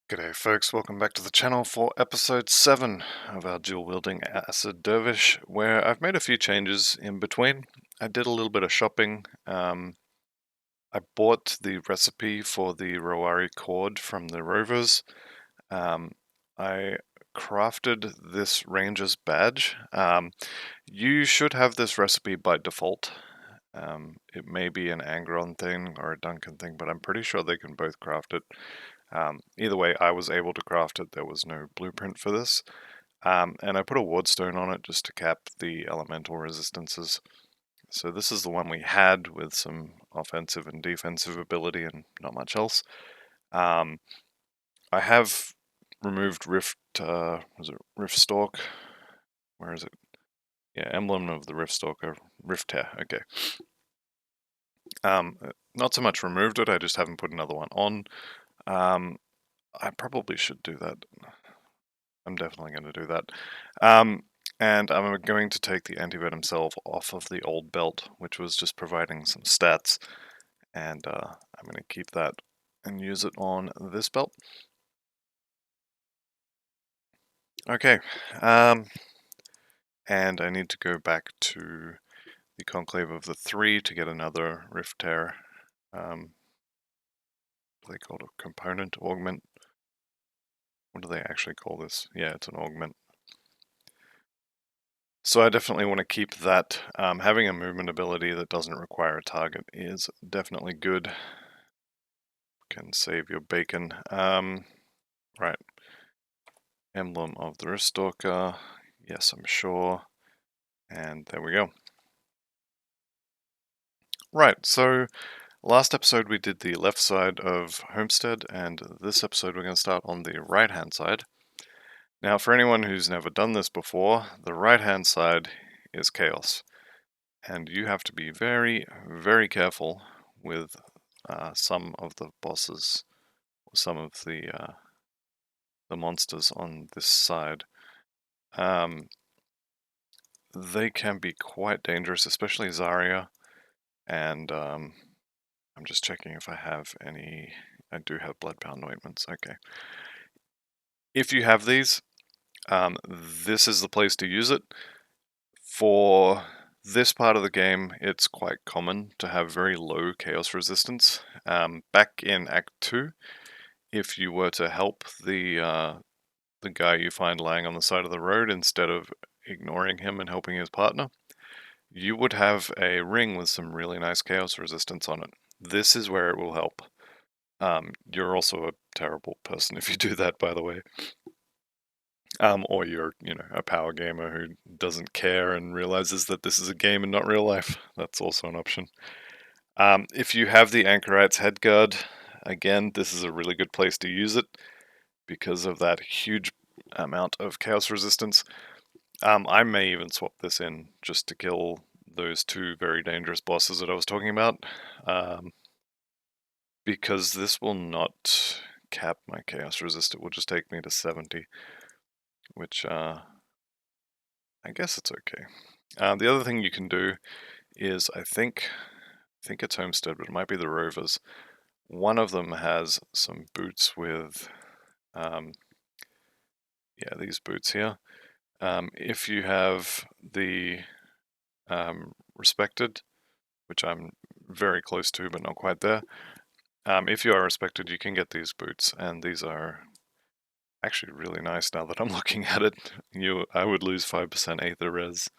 G'day folks, welcome back to the channel for episode 7 of our dual-wielding Acid Dervish, where I've made a few changes in between. I did a little bit of shopping. I bought the recipe for the Rowari cord from the Rovers. I crafted this Ranger's badge. You should have this recipe by default. It may be an Angron thing or a Duncan thing, but I'm pretty sure they can both craft it. Either way, I was able to craft it. There was no blueprint for this. And I put a wardstone on it just to cap the elemental resistances. So this is the one we had with some offensive and defensive ability and not much else. I have removed Rift, was it Rift Stalk? Where is it? Yeah, Emblem of the Rift Stalker, Rift Tear, okay. Not so much removed it, I just haven't put another one on. I probably should do that. I'm definitely going to do that. And I'm going to take the anti-venom salve off of the old belt, which was just providing some stats. And I'm going to keep that and use it on this belt. Okay. And I need to go back to the Conclave of the Three to get another Rift Tear. They call it a component augment. What do they actually call this? Yeah, it's an augment. So I definitely want to keep that. Having a movement ability that doesn't require a target is definitely good. Can save your bacon. Right. Emblem of the Ristalker. Yes, I'm sure. And there we go. Right, so last episode we did the left side of Homestead, and this episode we're going to start on the right-hand side. Now, for anyone who's never done this before, the right-hand side is Chaos. And you have to be very, very careful with some of the bosses, some of the monsters on this side. They can be quite dangerous, especially Zarya. And I'm just checking if I have any. I do have Bloodbound ointments. Okay. If you have these, this is the place to use it. For this part of the game, it's quite common to have very low chaos resistance. Back in Act 2, if you were to help the guy you find lying on the side of the road instead of ignoring him and helping his partner, you would have a ring with some really nice chaos resistance on it. This is where it will help. You're also a terrible person if you do that, by the way. Or you're, a power gamer who doesn't care and realizes that this is a game and not real life. That's also an option. If you have the Anchorite's Headguard, again, this is a really good place to use it because of that huge amount of chaos resistance. I may even swap this in just to kill those two very dangerous bosses that I was talking about, because this will not cap my chaos resist. It will just take me to 70, which I guess it's okay. The other thing you can do is, I think it's Homestead, but it might be the Rovers. One of them has some boots with, these boots here. If you have the Respected, which I'm very close to, but not quite there. If you are Respected, you can get these boots, and these are actually really nice now that I'm looking at it. I would lose 5% Aether Res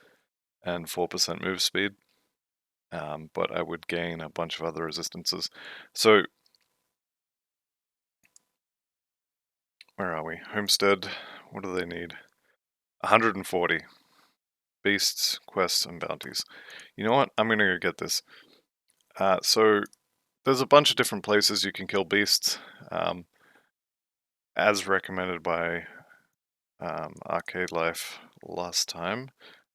and 4% move speed, but I would gain a bunch of other resistances. So, where are we? Homestead, what do they need? 140. Beasts, quests, and bounties. You know what? I'm gonna go get this. So, there's a bunch of different places you can kill beasts, as recommended by Arcade Life last time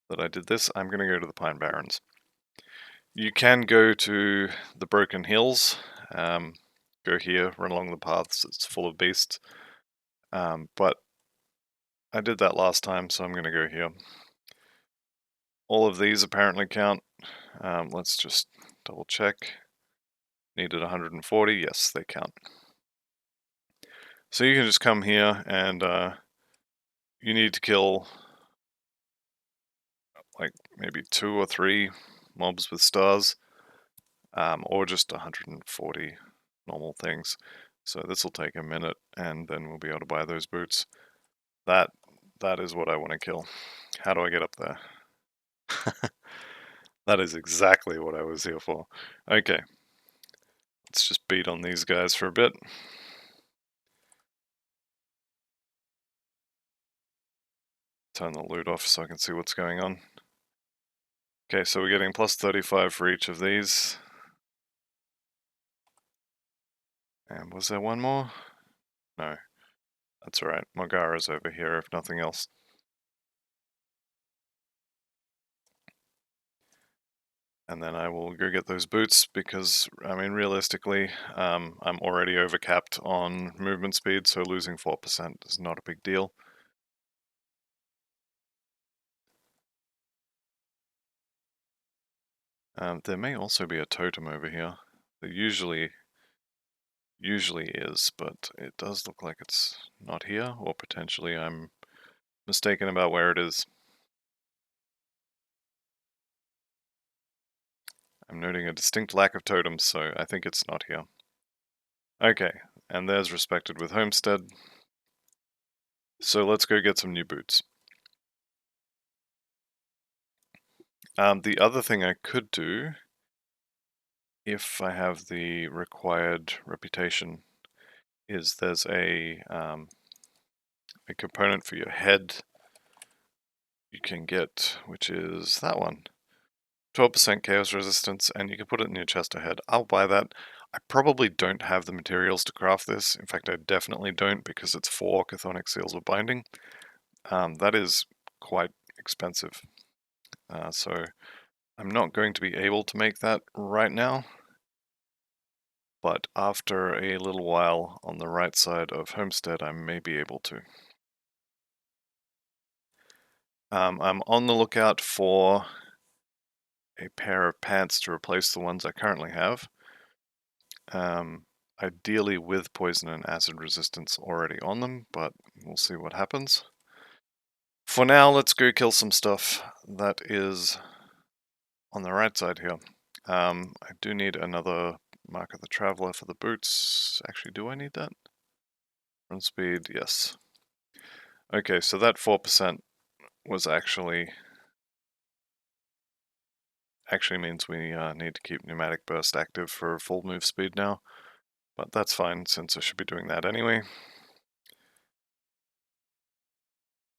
that I did this. I'm going to go to the Pine Barrens. You can go to the Broken Hills, go here, run along the paths, it's full of beasts, but I did that last time, so I'm going to go here. All of these apparently count. Let's just double check. Needed 140, yes, they count. So you can just come here and you need to kill like maybe 2 or 3 mobs with stars, or just 140 normal things. So this will take a minute, and then we'll be able to buy those boots. That is what I want to kill. How do I get up there? That is exactly what I was here for. Okay, let's just beat on these guys for a bit. Turn the loot off so I can see what's going on. Okay, so we're getting plus 35 for each of these. And was there one more? No. That's alright. Mogara's over here if nothing else. And then I will go get those boots because, I mean, realistically, I'm already overcapped on movement speed, so losing 4% is not a big deal. There may also be a totem over here. There usually is, but it does look like it's not here, or potentially I'm mistaken about where it is. I'm noting a distinct lack of totems, so I think it's not here. Okay, and there's Respected with Homestead. So let's go get some new boots. The other thing I could do, if I have the required reputation, is there's a component for your head you can get, which is that one. 12% chaos resistance, and you can put it in your chest or head. I'll buy that. I probably don't have the materials to craft this. In fact, I definitely don't, because it's 4 chthonic seals of binding. That is quite expensive. So I'm not going to be able to make that right now. But after a little while on the right side of Homestead, I may be able to. I'm on the lookout for a pair of pants to replace the ones I currently have. Ideally with poison and acid resistance already on them, but we'll see what happens. For now, let's go kill some stuff that is on the right side here. I do need another Mark of the Traveler for the boots. Actually, do I need that? Run speed, yes. Okay, so that 4% was actually means we need to keep Pneumatic Burst active for full move speed now. But that's fine, since I should be doing that anyway.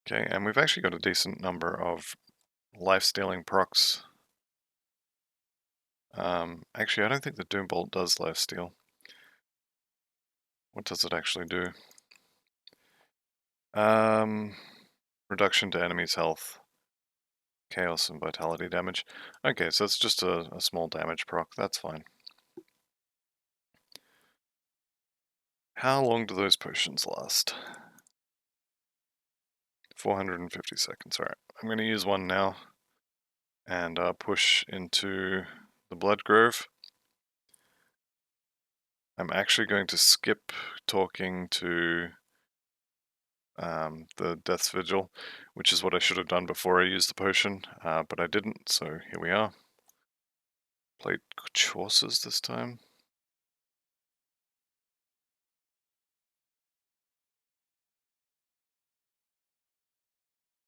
Okay, and we've actually got a decent number of life-stealing procs. Actually, I don't think the Doom Bolt does life-steal. What does it actually do? Reduction to enemy's health. Chaos and vitality damage. Okay, so it's just a small damage proc, that's fine. How long do those potions last? 450 seconds, alright. I'm going to use one now and push into the Blood Grove. I'm actually going to skip talking to the Death's Vigil, which is what I should have done before I used the potion, but I didn't, so here we are. Played Chaucer's this time.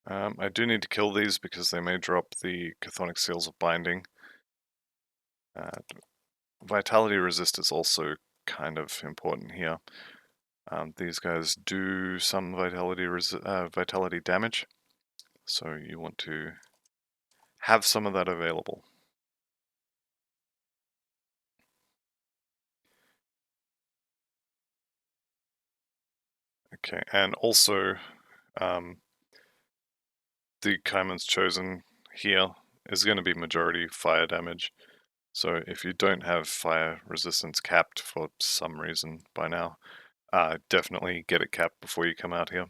I do need to kill these because they may drop the Chthonic Seals of Binding. Vitality resist is also kind of important here. These guys do some vitality damage, so you want to have some of that available. Okay, and also the Kaiman's Chosen here is going to be majority fire damage. So if you don't have fire resistance capped for some reason by now, definitely get it capped before you come out here.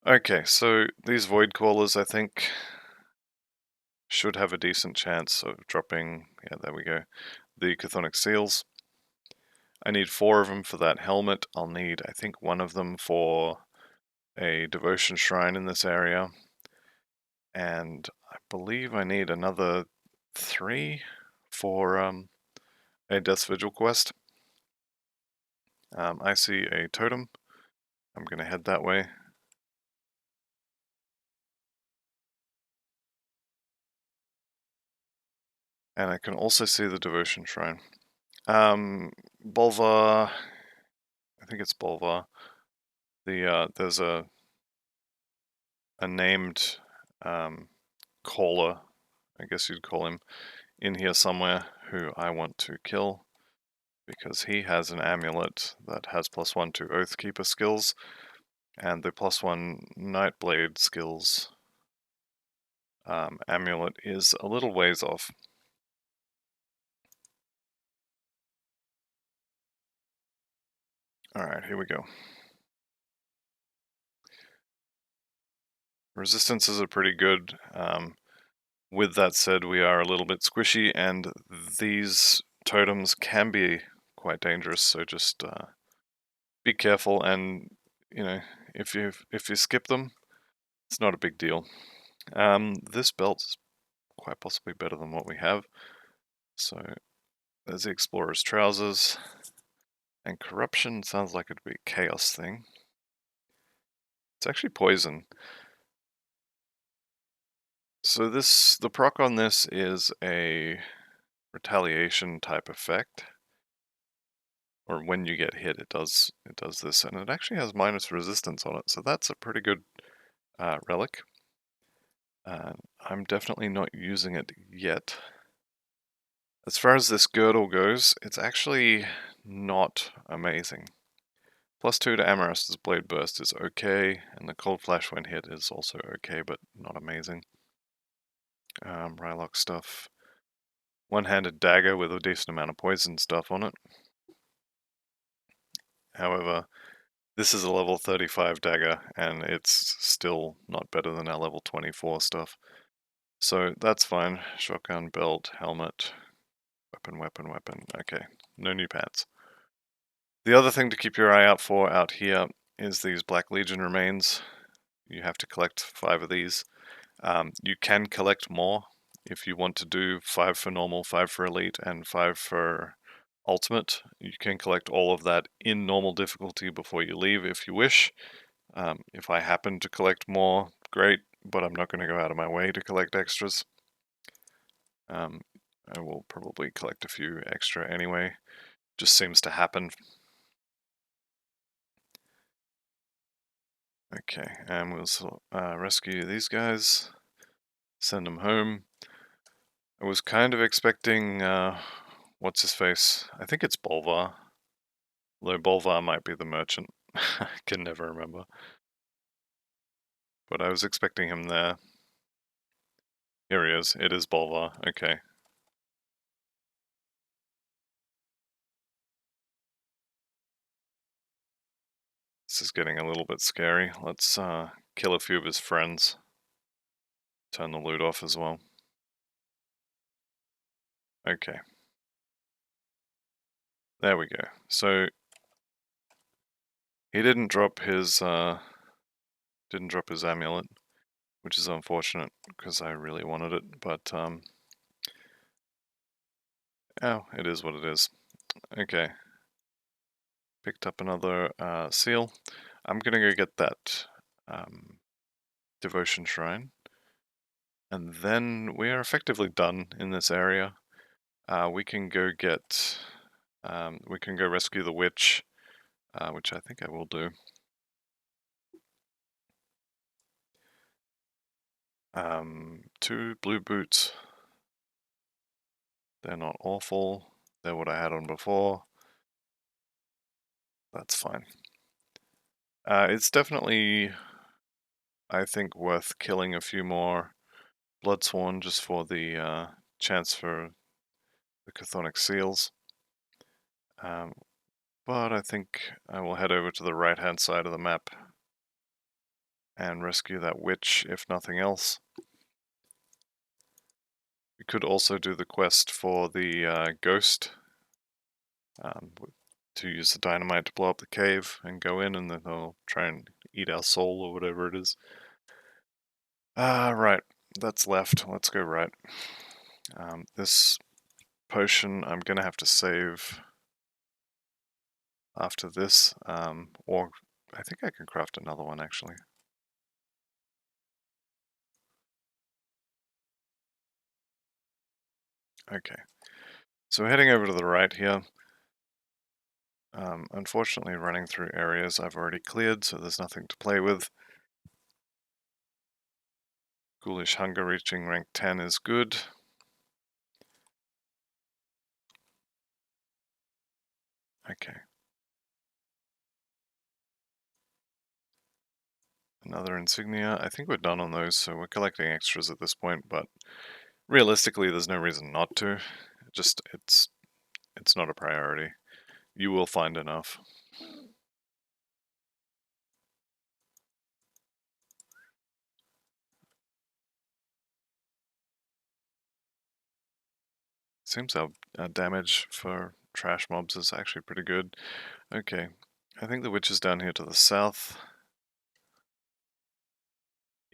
Okay, so these Void Callers, I think, should have a decent chance of dropping, yeah, there we go, the Chthonic Seals. I need 4 of them for that helmet. I'll need, I think, 1 of them for a devotion shrine in this area. And I believe I need another 3 for a Death's Vigil quest. I see a totem. I'm going to head that way. And I can also see the devotion shrine. Bolvar, I think it's Bolvar. There's a named caller, I guess you'd call him, in here somewhere who I want to kill because he has an amulet that has +1 to Oathkeeper skills and the +1 Nightblade skills amulet is a little ways off. Alright, here we go. Resistances are pretty good. With that said, we are a little bit squishy, and these totems can be quite dangerous. So just be careful, and you know, if you skip them, it's not a big deal. This belt is quite possibly better than what we have. So there's the Explorer's trousers, and corruption sounds like it'd be a chaos thing. It's actually poison. So the proc on this is a retaliation type effect, or when you get hit, it does this, and it actually has minus resistance on it. So that's a pretty good relic. I'm definitely not using it yet. As far as this girdle goes, it's actually not amazing. +2 to Amarast's Blade Burst is okay, and the Cold Flash when hit is also okay, but not amazing. Rylock stuff. One-handed dagger with a decent amount of poison stuff on it. However, this is a level 35 dagger, and it's still not better than our level 24 stuff. So that's fine. Shotgun, belt, helmet, weapon. Okay, no new pants. The other thing to keep your eye out for out here is these Black Legion remains. You have to collect 5 of these. You can collect more if you want to do 5 for normal, 5 for elite, and 5 for ultimate. You can collect all of that in normal difficulty before you leave if you wish. If I happen to collect more, great, but I'm not going to go out of my way to collect extras. I will probably collect a few extra anyway. Just seems to happen. Okay, and we'll rescue these guys, send them home. I was kind of expecting, what's his face? I think it's Bolvar. Though Bolvar might be the merchant. I can never remember. But I was expecting him there. Here he is. It is Bolvar. Okay. This is getting a little bit scary. Let's kill a few of his friends. Turn the loot off as well. Okay. There we go. So he didn't drop his amulet, which is unfortunate because I really wanted it, but oh, it is what it is. Okay. Picked up another seal. I'm gonna go get that devotion shrine, and then we are effectively done in this area. We can go get, we can go rescue the witch, which I think I will do. 2 blue boots. They're not awful. They're what I had on before. That's fine. It's definitely, I think, worth killing a few more Bloodsworn just for the chance for the Chthonic seals. But I think I will head over to the right-hand side of the map and rescue that witch, if nothing else. We could also do the quest for the ghost. to use the dynamite to blow up the cave and go in, and then they'll try and eat our soul or whatever it is. Right, that's left. Let's go right. This potion I'm gonna have to save after this, or I think I can craft another one actually. Okay, so heading over to the right here. Unfortunately, running through areas I've already cleared, so there's nothing to play with. Ghoulish Hunger reaching rank 10 is good. Okay. Another insignia. I think we're done on those, so we're collecting extras at this point, but realistically there's no reason not to. Just it's not a priority. You will find enough. Seems our damage for trash mobs is actually pretty good. Okay, I think the witch is down here to the south.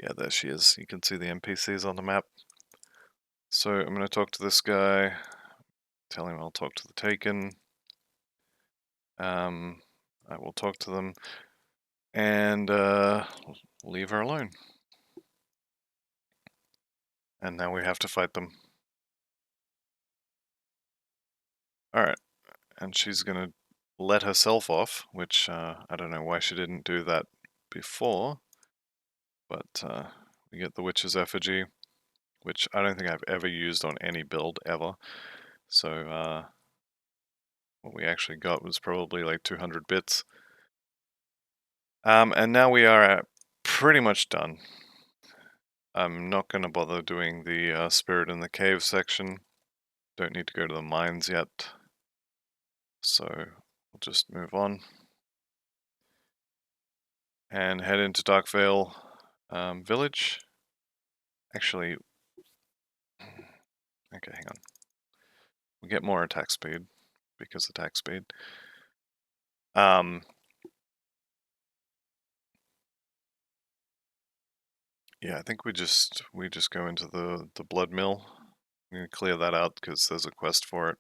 Yeah, there she is. You can see the NPCs on the map. So I'm going to talk to this guy, tell him I'll talk to the Taken. I will talk to them and leave her alone. And now we have to fight them. Alright, and she's gonna let herself off, which I don't know why she didn't do that before, but we get the Witch's Effigy, which I don't think I've ever used on any build ever. So what we actually got was probably like 200 bits. And now we are pretty much done. I'm not going to bother doing the Spirit in the Cave section. Don't need to go to the mines yet. So we'll just move on. And head into Darkvale village. Actually, okay, hang on. We get more attack speed because attack speed. Yeah, I think we just go into the blood mill. I'm gonna clear that out because there's a quest for it.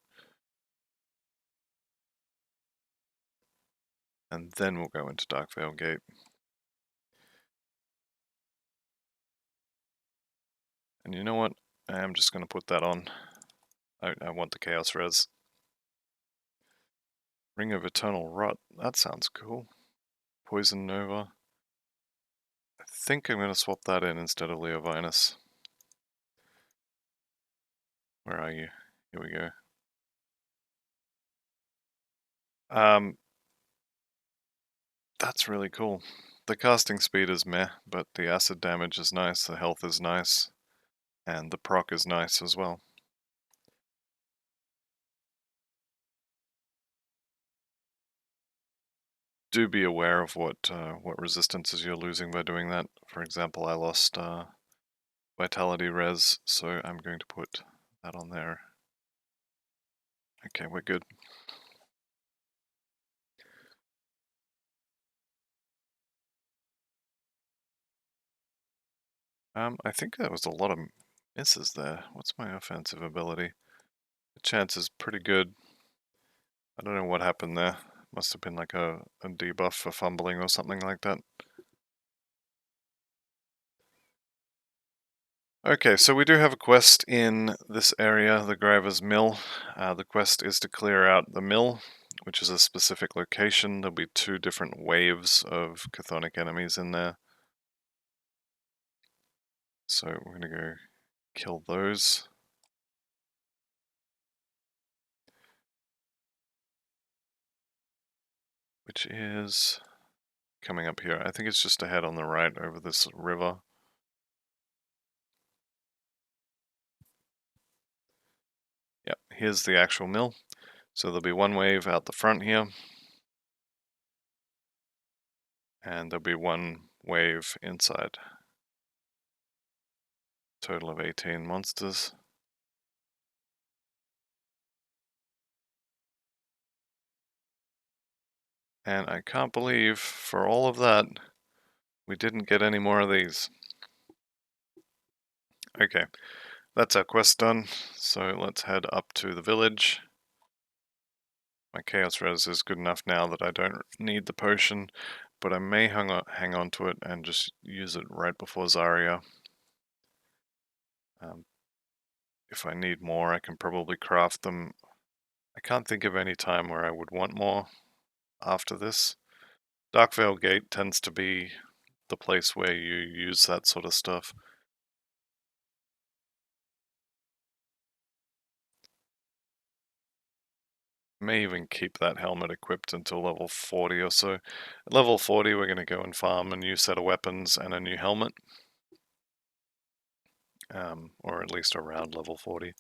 And then we'll go into Darkvale Gate. And you know what? I am just gonna put that on. I want the Chaos Res. Ring of Eternal Rot. That sounds cool. Poison Nova. I think I'm gonna swap that in instead of Leovinus. Where are you? Here we go. That's really cool. The casting speed is meh, but the acid damage is nice, the health is nice, and the proc is nice as well. Do be aware of what resistances you're losing by doing that. For example, I lost Vitality Res, so I'm going to put that on there. Okay, we're good. I think that was a lot of misses there. What's my offensive ability? The chance is pretty good. I don't know what happened there. Must have been like a debuff for fumbling or something like that. Okay, so we do have a quest in this area, the Graver's Mill. The quest is to clear out the mill, which is a specific location. There'll be 2 different waves of chthonic enemies in there. So we're going to go kill those. Which is coming up here. I think it's just ahead on the right over this river. Yep, here's the actual mill. So there'll be 1 wave out the front here. And there'll be 1 wave inside. Total of 18 monsters. And I can't believe, for all of that, we didn't get any more of these. Okay, that's our quest done, so let's head up to the village. My Chaos Res is good enough now that I don't need the potion, but I may hang on to it and just use it right before Zarya. If I need more, I can probably craft them. I can't think of any time where I would want more after this. Darkvale Gate tends to be the place where you use that sort of stuff. May even keep that helmet equipped until level 40 or so. At level 40 we're going to go and farm a new set of weapons and a new helmet. Or at least around level 40.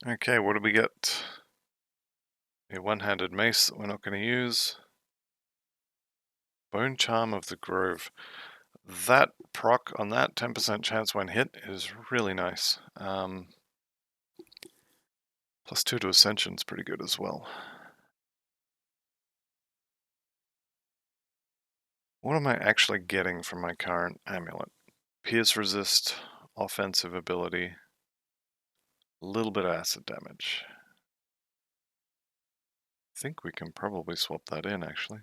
Okay, what do we get? A one-handed mace that we're not going to use. Bone Charm of the Grove. That proc on that 10% chance when hit is really nice. +2 to Ascension is pretty good as well. What am I actually getting from my current amulet? Pierce resist, offensive ability, a little bit of acid damage. I think we can probably swap that in actually.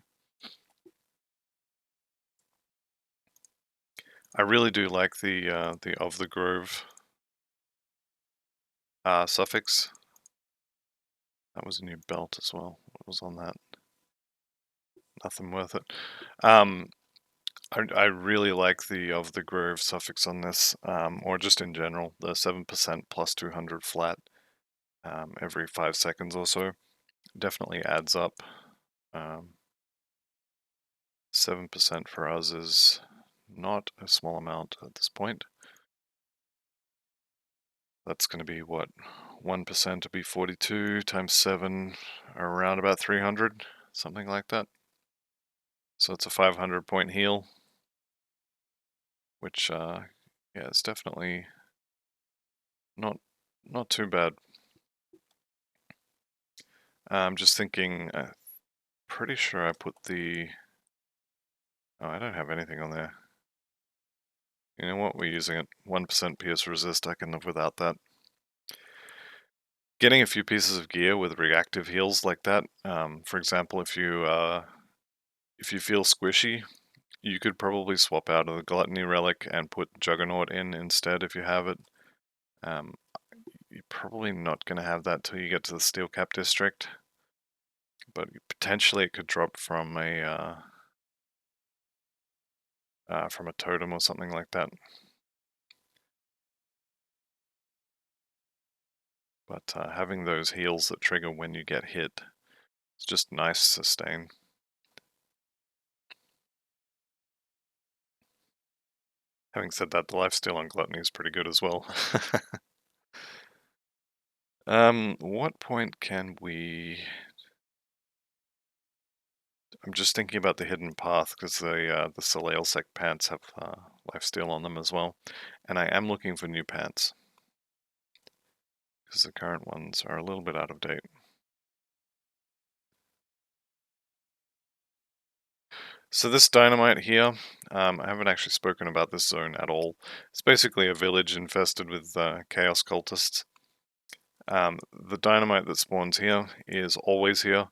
I really do like the of the Grove suffix. That was a new belt as well. What was on that? Nothing worth it. I really like the of the Grove suffix on this, or just in general, the 7% plus 200 flat every 5 seconds or so. Definitely adds up. 7% for us is not a small amount at this point. That's going to be what? 1% to be 42 times 7, around about 300, something like that. So it's a 500 point heal, which, yeah, it's definitely not too bad. I'm just thinking, pretty sure I put the... Oh, I don't have anything on there. You know what, we're using it. 1% pierce resist, I can live without that. Getting a few pieces of gear with reactive heals like that, for example, if you feel squishy, you could probably swap out of the Gluttony Relic and put Juggernaut in instead if you have it. You're probably not going to have that till you get to the Steel Cap District, but potentially it could drop from a totem or something like that. But having those heals that trigger when you get hit, it's just nice sustain. Having said that, the lifesteal on Gluttony is pretty good as well. What point can we... I'm just thinking about the hidden path because the Soleil Sec pants have lifesteal on them as well, and I am looking for new pants because the current ones are a little bit out of date. So this dynamite here, I haven't actually spoken about this zone at all. It's basically a village infested with chaos cultists. The dynamite that spawns here is always here.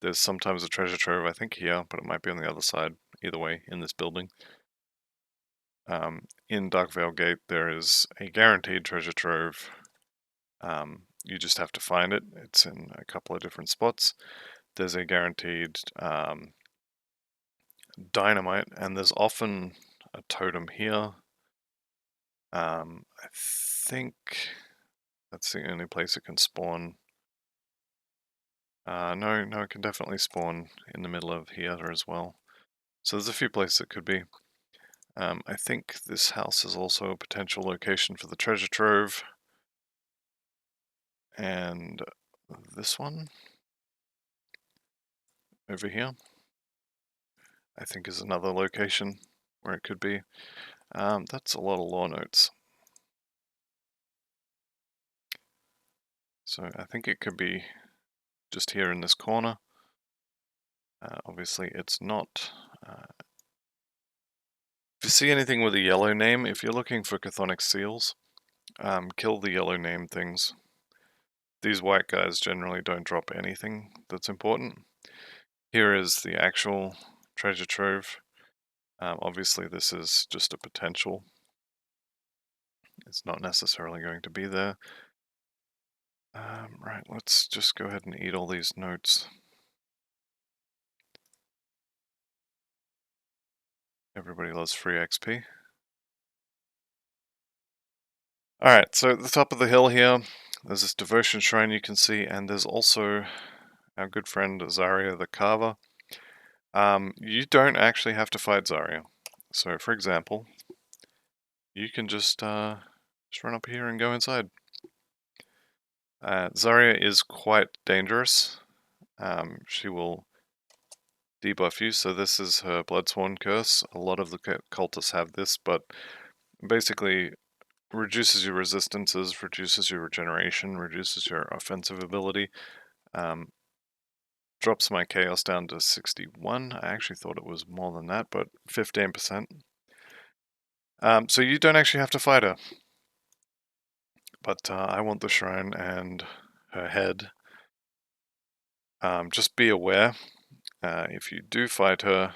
There's sometimes a treasure trove, I think here, but it might be on the other side, either way, in this building. In Darkvale Gate, there is a guaranteed treasure trove. You just have to find it. It's in a couple of different spots. There's a guaranteed dynamite, and there's often a totem here. I think that's the only place it can spawn. No, it can definitely spawn in the middle of here as well. So there's a few places it could be. I think this house is also a potential location for the treasure trove. And this one over here. I think is another location where it could be. That's a lot of lore notes. So I think it could be just here in this corner. Obviously it's not. If you see anything with a yellow name, if you're looking for chthonic seals, kill the yellow name things. These white guys generally don't drop anything that's important. Here is the actual treasure trove. Obviously this is just a potential. It's not necessarily going to be there. Right, let's just go ahead and eat all these notes. Everybody loves free XP. Alright, so at the top of the hill here, there's this devotion shrine you can see, and there's also our good friend Zarya the Carver. You don't actually have to fight Zarya. So, for example, you can just run up here and go inside. Zarya is quite dangerous. She will debuff you, so this is her Bloodsworn curse. A lot of the cultists have this, but basically reduces your resistances, reduces your regeneration, reduces your offensive ability. Drops my chaos down to 61. I actually thought it was more than that, but 15%. So you don't actually have to fight her. But I want the shrine and her head. Just be aware, if you do fight her,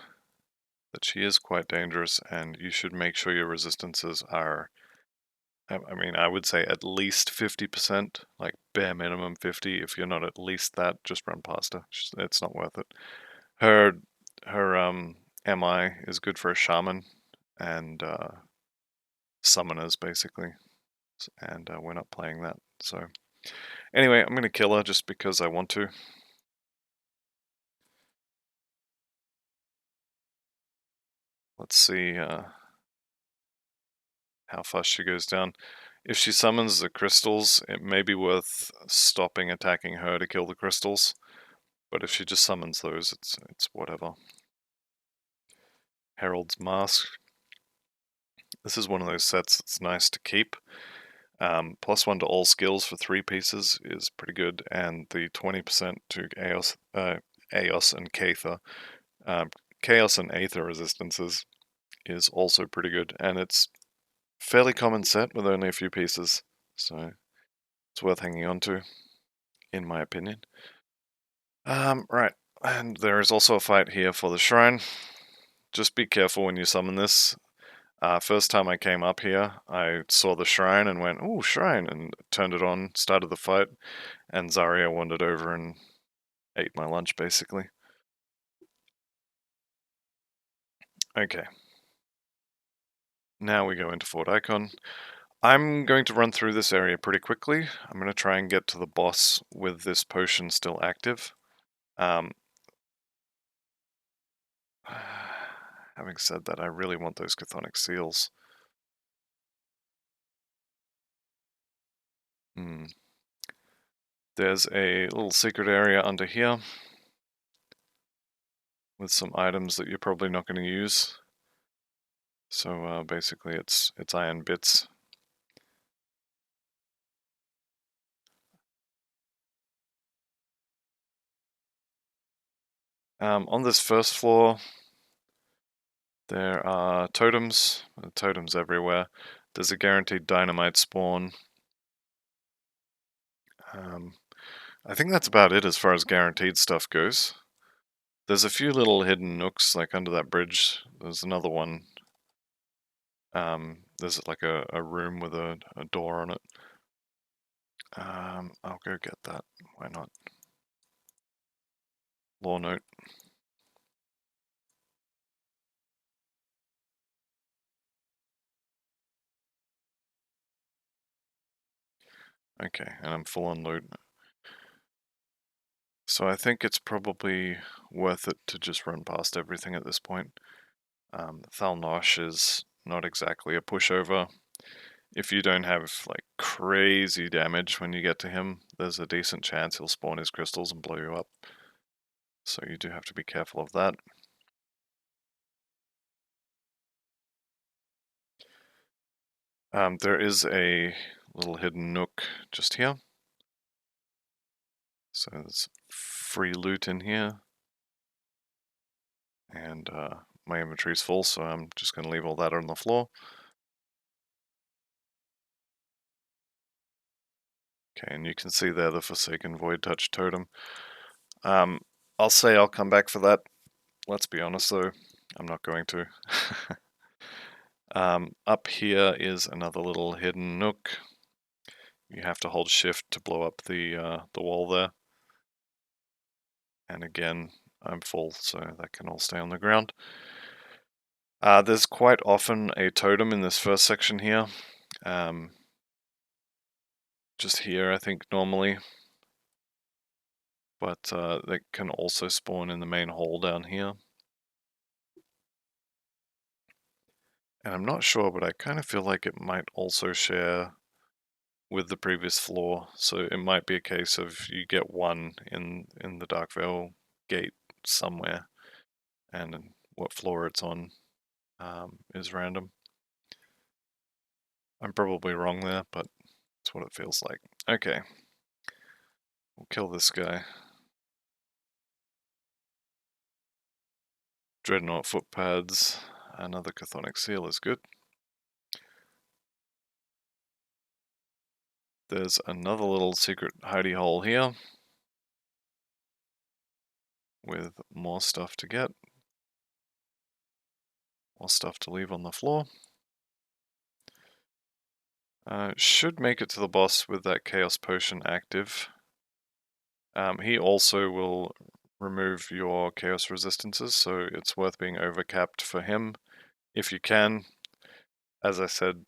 that she is quite dangerous, and you should make sure your resistances are, I mean, I would say at least 50%, like bare minimum 50. If you're not at least that, just run past her. It's not worth it. Her MI is good for a shaman and summoners, basically, and we're not playing that. So anyway, I'm gonna kill her just because I want to. Let's see how fast she goes down. If she summons the crystals, it may be worth stopping attacking her to kill the crystals. But if she just summons those, it's whatever. Herald's Mask. This is one of those sets that's nice to keep. +1 to all skills for 3 pieces is pretty good, and the 20% to Aeos and Caether. Chaos and Aether resistances is also pretty good, and it's fairly common set with only a few pieces, so it's worth hanging on to, in my opinion. Right, and there is also a fight here for the shrine. Just be careful when you summon this. First time I came up here, I saw the shrine and went, "Ooh, shrine," and turned it on, started the fight, and Zarya wandered over and ate my lunch, basically. Okay. Now we go into Fort Icon. I'm going to run through this area pretty quickly. I'm going to try and get to the boss with this potion still active. Having said that, I really want those chthonic seals. There's a little secret area under here with some items that you're probably not going to use. So basically it's iron bits. On this first floor, there are totems everywhere. There's a guaranteed dynamite spawn. I think that's about it as far as guaranteed stuff goes. There's a few little hidden nooks, like under that bridge. There's another one. There's like a room with a door on it. I'll go get that. Why not? Lore note. Okay, and I'm full on loot. So I think it's probably worth it to just run past everything at this point. Thalnosh is not exactly a pushover. If you don't have like crazy damage when you get to him, there's a decent chance he'll spawn his crystals and blow you up. So you do have to be careful of that. There is a little hidden nook just here. So there's free loot in here. And my inventory's full, so I'm just going to leave all that on the floor. Okay, and you can see there the Forsaken Void Touch Totem. I'll say I'll come back for that. Let's be honest though, I'm not going to. Up here is another little hidden nook. You have to hold shift to blow up the wall there. And again, I'm full, so that can all stay on the ground. There's quite often a totem in this first section here. Just here, I think, normally. But they can also spawn in the main hall down here. And I'm not sure, but I kind of feel like it might also share with the previous floor. So it might be a case of you get one in the Darkvale gate somewhere, and what floor it's on is random. I'm probably wrong there, but it's what it feels like. Okay, we'll kill this guy. Dreadnought footpads, another Chthonic seal is good. There's another little secret hidey hole here with more stuff to get. More stuff to leave on the floor. Should make it to the boss with that Chaos Potion active. He also will remove your Chaos resistances, so it's worth being overcapped for him if you can. As I said,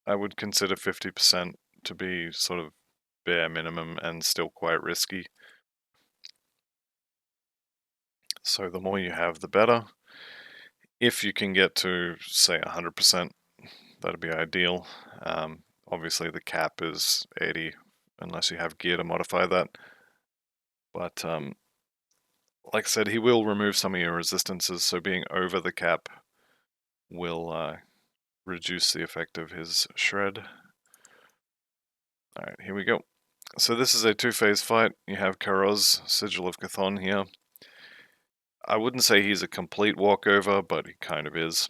I would consider 50% to be sort of bare minimum and still quite risky. So the more you have, the better. If you can get to, say, 100%, that'd be ideal. Obviously the cap is 80, unless you have gear to modify that. But like I said, he will remove some of your resistances, so being over the cap will reduce the effect of his shred. Alright, here we go. So this is a two-phase fight. You have Karoz, Sigil of Chthon here. I wouldn't say he's a complete walkover, but he kind of is.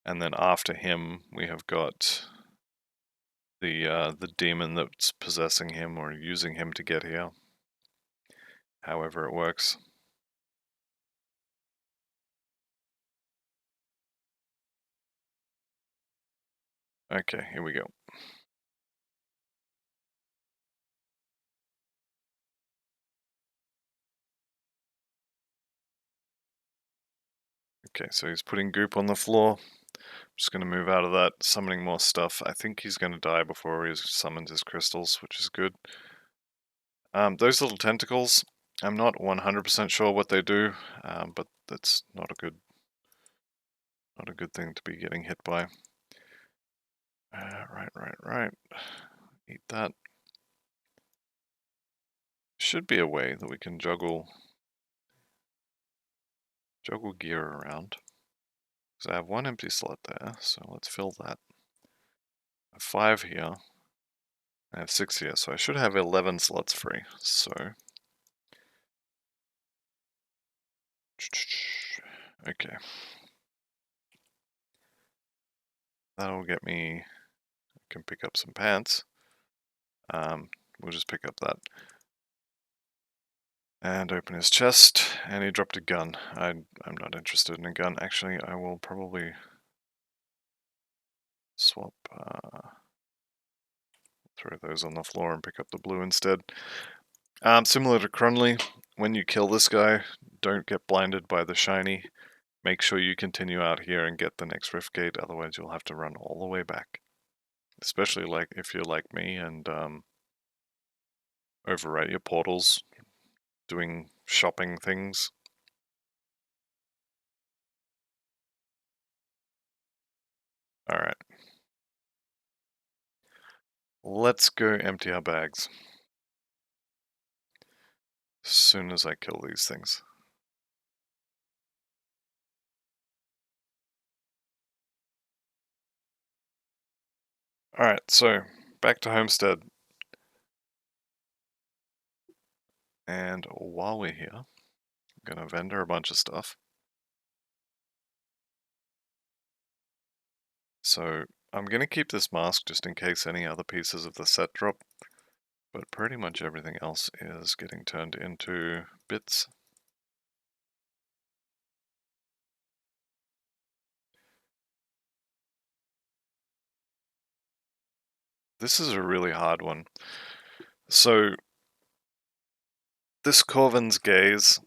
And then after him, we have got the demon that's possessing him or using him to get here. However it works. Okay, here we go. Okay, so he's putting goop on the floor. Just going to move out of that, summoning more stuff. I think he's going to die before he summons his crystals, which is good. Those little tentacles, I'm not 100% sure what they do, but that's not a good thing to be getting hit by. Right. Eat that. Should be a way that we can juggle gear around. Because I have one empty slot there, so let's fill that. I have 5 here. I have 6 here, so I should have 11 slots free. So okay. That'll get me, I can pick up some pants. We'll just pick up that. And open his chest, and he dropped a gun. I'm not interested in a gun. Actually, I will probably swap, throw those on the floor and pick up the blue instead. Similar to Crunley, when you kill this guy, don't get blinded by the shiny. Make sure you continue out here and get the next rift gate, otherwise you'll have to run all the way back. Especially like if you're like me and overwrite your portals doing shopping things. Alright. Let's go empty our bags. As soon as I kill these things. Alright, so back to Homestead. And while we're here, I'm gonna vendor a bunch of stuff. So I'm gonna keep this mask just in case any other pieces of the set drop, but pretty much everything else is getting turned into bits. This is a really hard one. So this Corvin's Gaze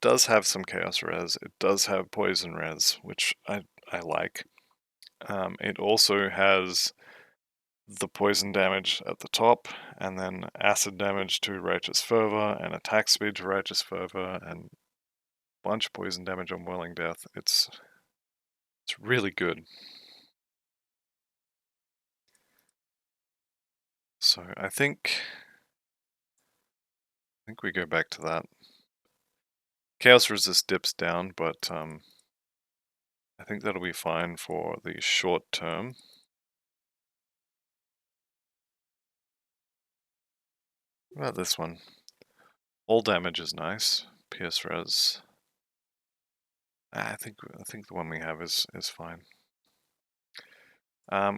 does have some Chaos Res, it does have Poison Res, which I like. It also has the poison damage at the top, and then acid damage to Righteous Fervor, and attack speed to Righteous Fervor, and a bunch of poison damage on Whirling Death. It's really good. So I think we go back to that. Chaos Resist dips down, but I think that'll be fine for the short term. What about this one? All damage is nice. Pierce Res. I think the one we have is fine.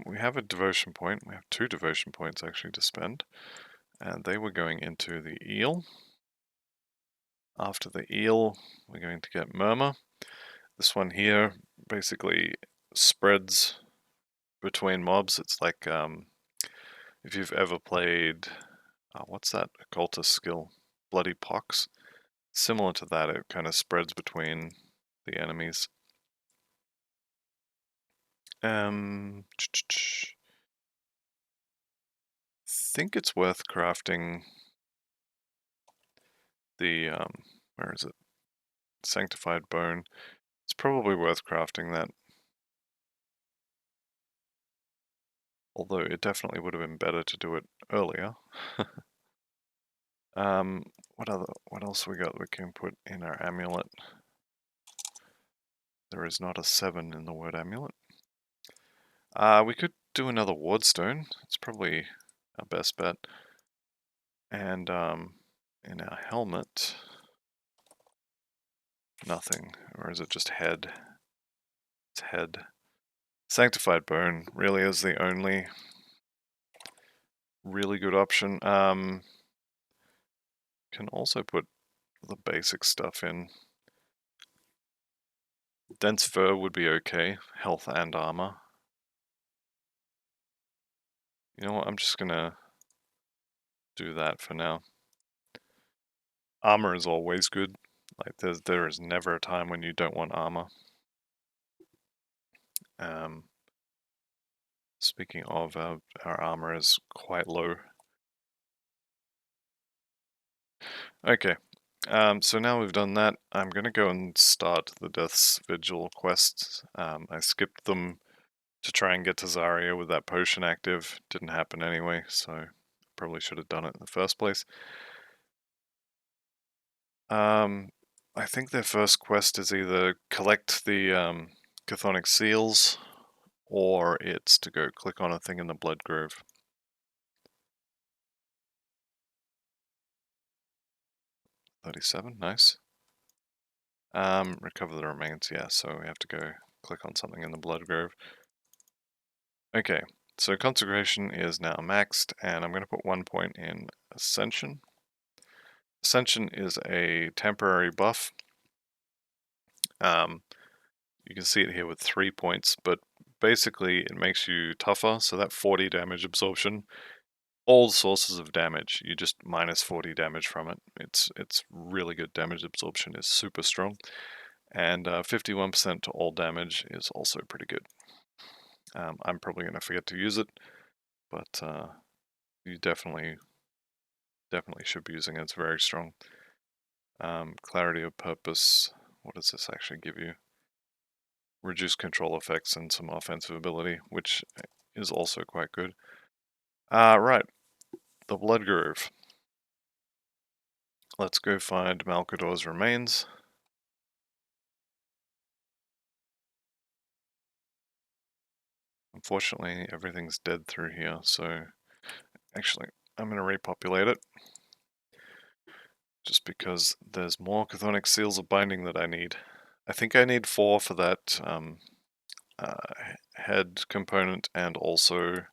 We have a devotion point. We have 2 devotion points actually to spend, and they were going into the eel. After the eel, we're going to get Murmur. This one here basically spreads between mobs. It's like if you've ever played, what's that occultist skill? Bloody Pox. Similar to that, it kind of spreads between the enemies. Think it's worth crafting the where is it? Sanctified Bone. It's probably worth crafting that. Although it definitely would have been better to do it earlier. What else we got we can put in our amulet? There is not a 7 in the word amulet. We could do another wardstone. It's probably our best bet. And in our helmet, nothing. Or is it just head? It's head. Sanctified Bone really is the only really good option. Can also put the basic stuff in. Dense Fur would be okay. Health and armor. You know what? I'm just gonna do that for now. Armor is always good. Like there is never a time when you don't want armor. Speaking of, our armor is quite low. Okay, so now we've done that, I'm gonna go and start the Death's Vigil quests. I skipped them to try and get to Zarya with that potion active. Didn't happen anyway, so probably should have done it in the first place. I think their first quest is either collect the Chthonic Seals, or it's to go click on a thing in the Blood Grove. 37, nice. Recover the remains, yeah, so we have to go click on something in the Blood Grove. Okay, so Consecration is now maxed, and I'm going to put 1 point in Ascension. Ascension is a temporary buff. You can see it here with 3 points, but basically it makes you tougher, so that 40 damage absorption, all sources of damage, you just minus 40 damage from it. It's really good. Damage absorption is super strong. And 51% to all damage is also pretty good. I'm probably going to forget to use it, but you definitely should be using it. It's very strong. Clarity of Purpose, what does this actually give you? Reduced control effects and some offensive ability, which is also quite good. Right, the Blood Grove. Let's go find Malcador's remains. Unfortunately, everything's dead through here, so actually, I'm going to repopulate it. Just because there's more chthonic seals of binding that I need. I think I need 4 for that head component, and also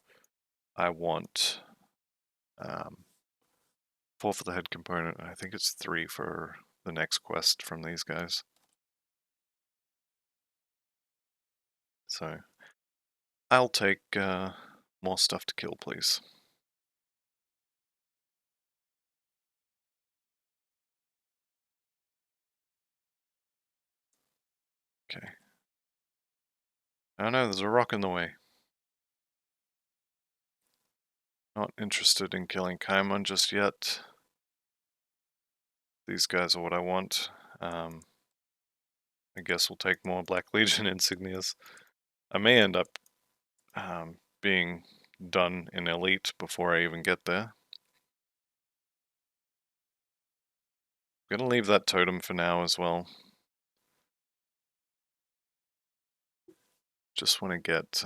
I want 4 for the head component. I think it's 3 for the next quest from these guys. So I'll take more stuff to kill, please. Okay. Oh no, there's a rock in the way. Not interested in killing Kaimon just yet. These guys are what I want. I guess we'll take more Black Legion insignias. I may end up being done in Elite before I even get there. I'm gonna leave that totem for now as well. Just want to get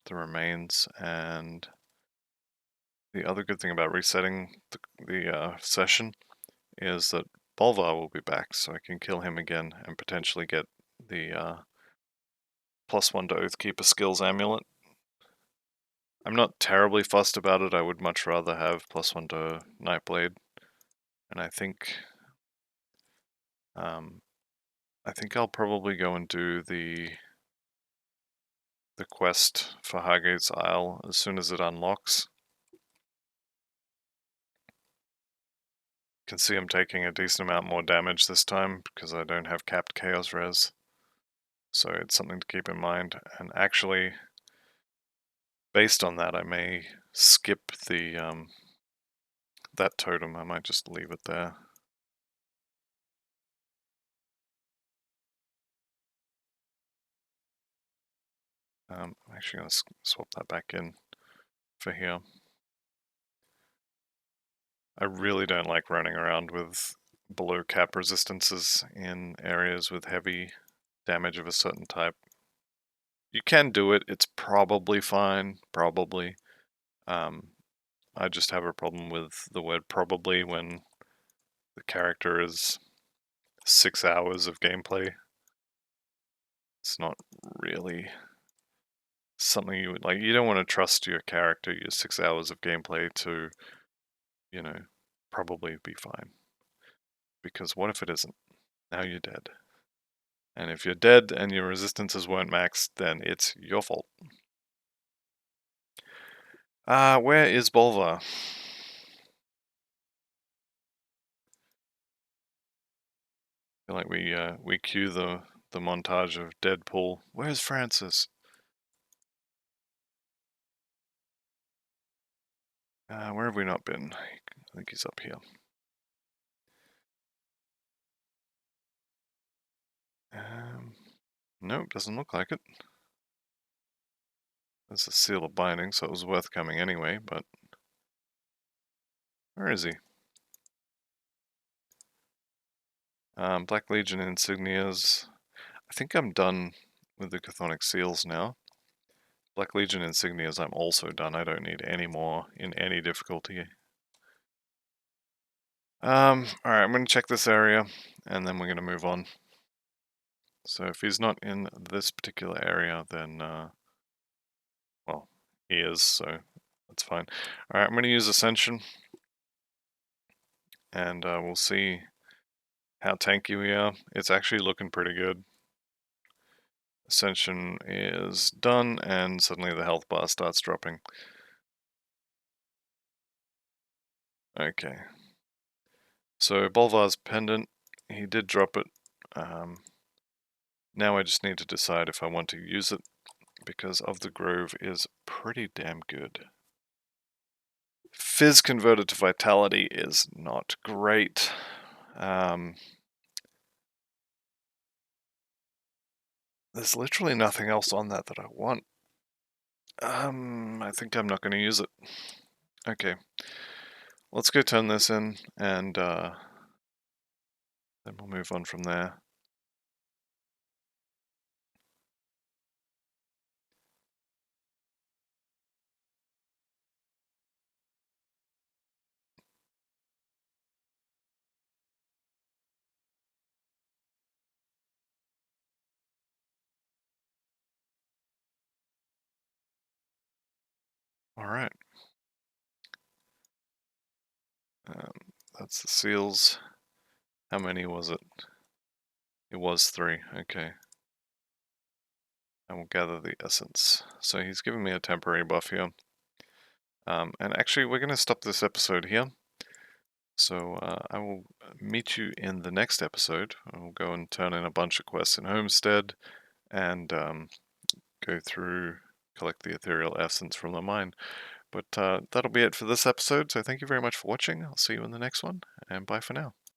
the remains, and the other good thing about resetting the session is that Bolvar will be back, so I can kill him again and potentially get the +1 to Oathkeeper skills amulet. I'm not terribly fussed about it. I would much rather have +1 to Nightblade, and I think I'll probably go and do the quest for Hargate's Isle as soon as it unlocks. Can see I'm taking a decent amount more damage this time because I don't have capped Chaos Res. So it's something to keep in mind. And actually, based on that, I may skip the that totem. I might just leave it there. I'm actually going to swap that back in for here. I really don't like running around with below cap resistances in areas with heavy damage of a certain type. You can do it, it's probably fine, probably. I just have a problem with the word probably when the character is 6 hours of gameplay. It's not really something you would like. You don't want to trust your character, your 6 hours of gameplay to, you know, probably be fine. Because what if it isn't? Now you're dead. And if you're dead and your resistances weren't maxed, then it's your fault. Where is Bolvar? I feel like we cue the montage of Deadpool. Where's Francis? Where have we not been? I think he's up here. Nope, doesn't look like it. There's a seal of binding, so it was worth coming anyway, but where is he? Black Legion insignias. I think I'm done with the chthonic seals now. Black Legion insignias I'm also done. I don't need any more in any difficulty. Alright, I'm going to check this area, and then we're going to move on. So if he's not in this particular area, then, well, he is, so that's fine. Alright, I'm going to use Ascension, and we'll see how tanky we are. It's actually looking pretty good. Ascension is done, and suddenly the health bar starts dropping. Okay. So Bolvar's pendant, he did drop it. Now I just need to decide if I want to use it, because Of the Grove is pretty damn good. Fizz converted to Vitality is not great. There's literally nothing else on that I want. I think I'm not going to use it. Okay. Let's go turn this in, and then we'll move on from there. Alright. Um, that's the seals. How many was it? It was 3, okay. And we'll gather the essence. So he's giving me a temporary buff here. And actually, we're going to stop this episode here. So I will meet you in the next episode. I'll go and turn in a bunch of quests in Homestead and go through, collect the ethereal essence from the mine. But that'll be it for this episode. So thank you very much for watching. I'll see you in the next one, and bye for now.